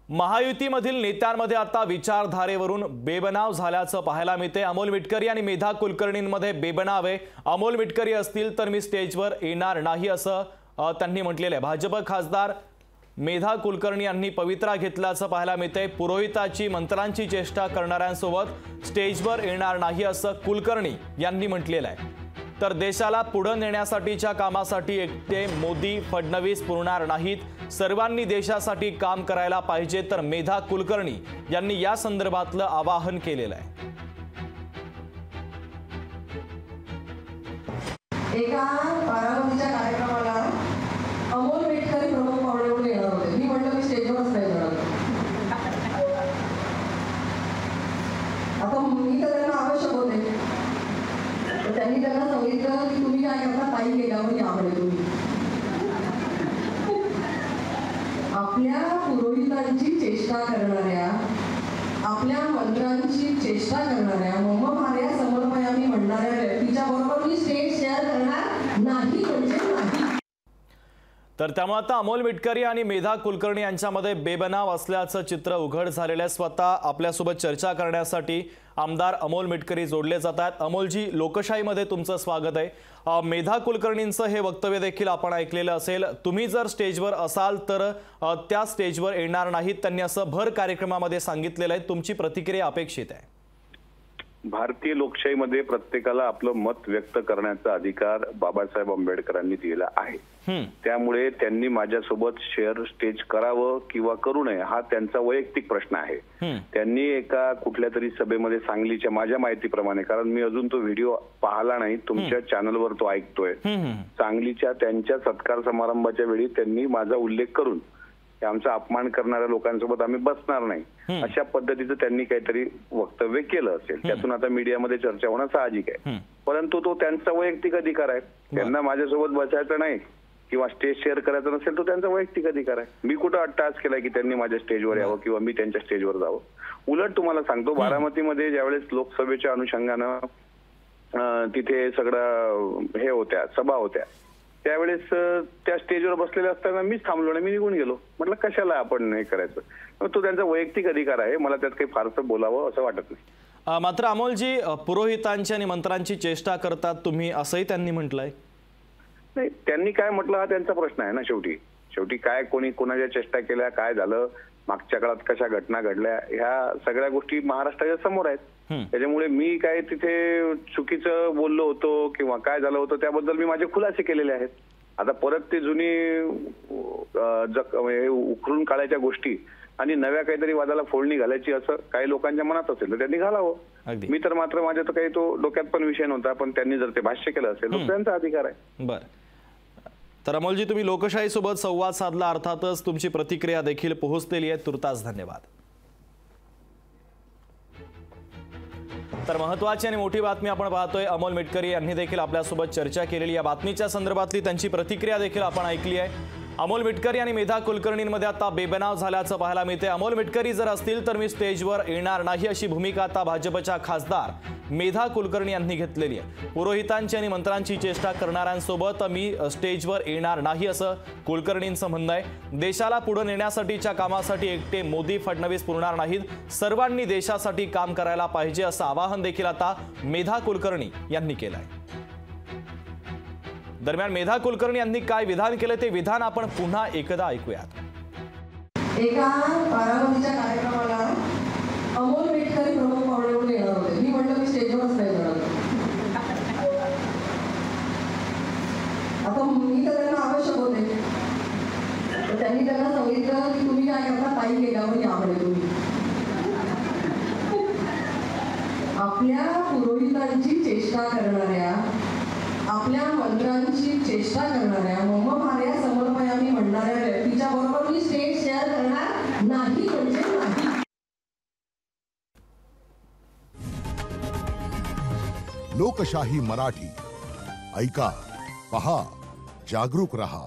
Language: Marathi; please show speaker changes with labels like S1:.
S1: महायुतीमधील नेत्यांमध्ये आता विचारधारेवरून बेबनाव झाल्याचं पाहायला मिळते। अमोल मिटकरी आणि मेधा कुलकर्णींमध्ये बेबनाव आहे। अमोल मिटकरी असतील तर मी स्टेजवर येणार नाही असं त्यांनी म्हटलेलं आहे। भाजप खासदार मेधा कुलकर्णी यांनी पवित्रा घेतल्याचं पाहायला मिळते। पुरोहिताची मंत्रांची चेष्टा करणाऱ्यांसोबत स्टेजवर येणार नाही असं कुलकर्णी यांनी म्हटलेलं आहे। तर देशाला पुढे नेण्यासाठीच्या कामासाठी एकटे मोदी फडणवीस पुरणार नाहीत, सर्वांनी देशासाठी काम करायला पाहिजे, तर मेधा कुलकर्णी यांनी या संदर्भातलं आवाहन केलेलं आहे।
S2: एका बारामतीच्या कार्यक्रमाला अमोल मिटकरी प्रमुख पाहुणे म्हणून येणार होते। मी म्हटलं मी स्टेजवरच नाही जाणार। आता मी तर त्यांना आवश्यक होते, त्यांनी त्यांना सांगितलं की तुम्ही काय करता, ताई गेल्यावर यामध्ये तुम्ही आपल्या पुरोहितांची चेष्टा करणाऱ्या, आपल्या मंत्रांची चेष्टा करणाऱ्या, मम भार्या समर्पयामी म्हणणाऱ्या व्यक्तीच्या बरोबर मी स्टेज शेअर करणार नाही म्हणजे नाही।
S1: तर त्यामुळे आता अमोल मिटकरी आणि मेधा कुलकर्णी यांच्यामध्ये बेबनाव असल्याचं चित्र उघड झालेलं आहे। स्वतः आपल्यासोबत चर्चा करण्यासाठी आमदार अमोल मिटकरी जोडले जात आहेत। अमोलजी, लोकशाहीमध्ये तुमचं स्वागत आहे। मेधा कुलकर्णींचं हे वक्तव्य देखील आपण ऐकलेलं असेल। तुम्ही जर स्टेजवर असाल तर त्या स्टेजवर येणार नाहीत, त्यांनी असं भर कार्यक्रमामध्ये सांगितलेलं आहे। तुमची प्रतिक्रिया अपेक्षित आहे।
S3: भारतीय लोकशाहीमध्ये प्रत्येकाला आपलं मत व्यक्त करण्याचा अधिकार बाबासाहेब आंबेडकरांनी दिलेला आहे। त्यामुळे त्यांनी माझ्यासोबत शेअर स्टेज करावं किंवा करू नये हा त्यांचा वैयक्तिक प्रश्न आहे। त्यांनी एका कुठल्या तरी सभेमध्ये सांगलीच्या, माझ्या माहितीप्रमाणे, कारण मी अजून तो व्हिडिओ पाहिला नाही, तुमच्या चॅनलवर तो ऐकतोय, सांगलीच्या त्यांच्या सत्कार समारंभाच्या वेळी त्यांनी माझा उल्लेख करून आमचा अपमान करणाऱ्या लोकांसोबत आम्ही बसणार नाही अशा पद्धतीचं त्यांनी काहीतरी वक्तव्य केलं असेल। त्यातून आता मीडियामध्ये चर्चा होणं साहजिक आहे, परंतु तो त्यांचा वैयक्तिक अधिकार आहे। त्यांना माझ्यासोबत बसायचं नाही किंवा स्टेज शेअर करायचं नसेल तो त्यांचा वैयक्तिक अधिकार आहे। मी कुठं अट्टहास केलाय की त्यांनी माझ्या स्टेजवर यावं किंवा मी त्यांच्या स्टेजवर जावं? उलट तुम्हाला सांगतो, बारामतीमध्ये ज्यावेळेस लोकसभेच्या अनुषंगानं तिथे सगळं हे होत्या, सभा होत्या, त्यावेळेस त्या स्टेजवर बसलेले असताना मीच थांबलो आणि मी निघून गेलो। म्हटलं कशाला आपण हे करायचं? तो त्यांचा वैयक्तिक अधिकार आहे, मला त्यात काही फारसं बोलावं असं वाटत नाही।
S1: मात्र अमोलजी, पुरोहितांची आणि मंत्रांची चेष्टा करतात तुम्ही, असंही त्यांनी म्हटलंय।
S3: नाही, त्यांनी काय म्हटलं हा त्यांचा प्रश्न आहे ना। शेवटी काय कोणी कोणाच्या चेष्टा केल्या, काय झालं, मागच्या काळात कशा घटना घडल्या, ह्या सगळ्या गोष्टी महाराष्ट्राच्या समोर आहेत। त्याच्यामुळे मी काय तिथे चुकीचं बोललो होतो किंवा काय झालं होतं त्याबद्दल मी माझे खुलासे केलेले आहेत। आता परत ते जुनी उकरून काढायच्या गोष्टी आणि नव्या काहीतरी वादाला फोडणी घालायची असं काही लोकांच्या मनात असेल तर त्यांनी घालावं। मी तर मात्र माझ्या तर काही तो डोक्यात पण विषय नव्हता, पण त्यांनी जर ते भाष्य केलं असेल तर त्यांचा अधिकार आहे।
S1: बरं, तर अमोलजी, तुम्ही लोकशाहीसोबत संवाद साधला, अर्थातच तुमची प्रतिक्रिया देखील पोहोचलेली आहे। तुर्तास धन्यवाद। तर महत्त्वाची आणि मोठी बातमी आपण पाहतोय। अमोल मिटकरी यांनी देखील आपल्यासोबत चर्चा केलेली, या बातमीच्या संदर्भातली त्यांची प्रतिक्रिया देखील आपण ऐकली आहे। अमोल मिटकरी आणि मेधा कुलकर्णींमध्ये आता बेबनाव झाल्याचं पाहायला मिळते। अमोल मिटकरी जर असतील तर मी स्टेजवर येणार नाही अशी भूमिका आता भाजपच्या खासदार मेधा कुलकर्णी यांनी घेतलेली आहे। पुरोहितांची आणि मंत्रांची चेष्टा करणाऱ्यांसोबत मी स्टेजवर येणार नाही असं कुलकर्णींचं म्हणणं आहे। देशाला पुढे नेण्यासाठीच्या कामासाठी एकटे मोदी फडणवीस पुरणार नाहीत, सर्वांनी देशासाठी काम करायला पाहिजे असं आवाहन देखील आता मेधा कुलकर्णी यांनी केलं आहे। दरम्यान मेधा कुलकर्णी यांनी काय विधान केलं ते विधान आपण पुन्हा एकदा ऐकूयात।
S2: एका बारामतीच्या कार्यक्रमाला अमोल मिटकरी प्रमुख पाहुणे म्हणून येणार होते। मी म्हटलं मी स्टेजवरच नाही जाणार। आता मी तर त्यांना आवश्यक होते, त्यांनी त्यांना सांगितलं की तुम्ही काय करता, ताई गेल्यावर यामध्ये तुम्ही आपल्या पुरोहितांची चेष्टा करणाऱ्या, आपल्या मंत्रांची चेष्टा करणाऱ्या, मम भार्या समर्पयामी म्हणणाऱ्या व्यक्तीच्या बरोबर मी स्टेज शेअर करणार नाही म्हणजे नाही।
S4: लोकशाही मराठी ऐका, पहा, जागरूक रहा।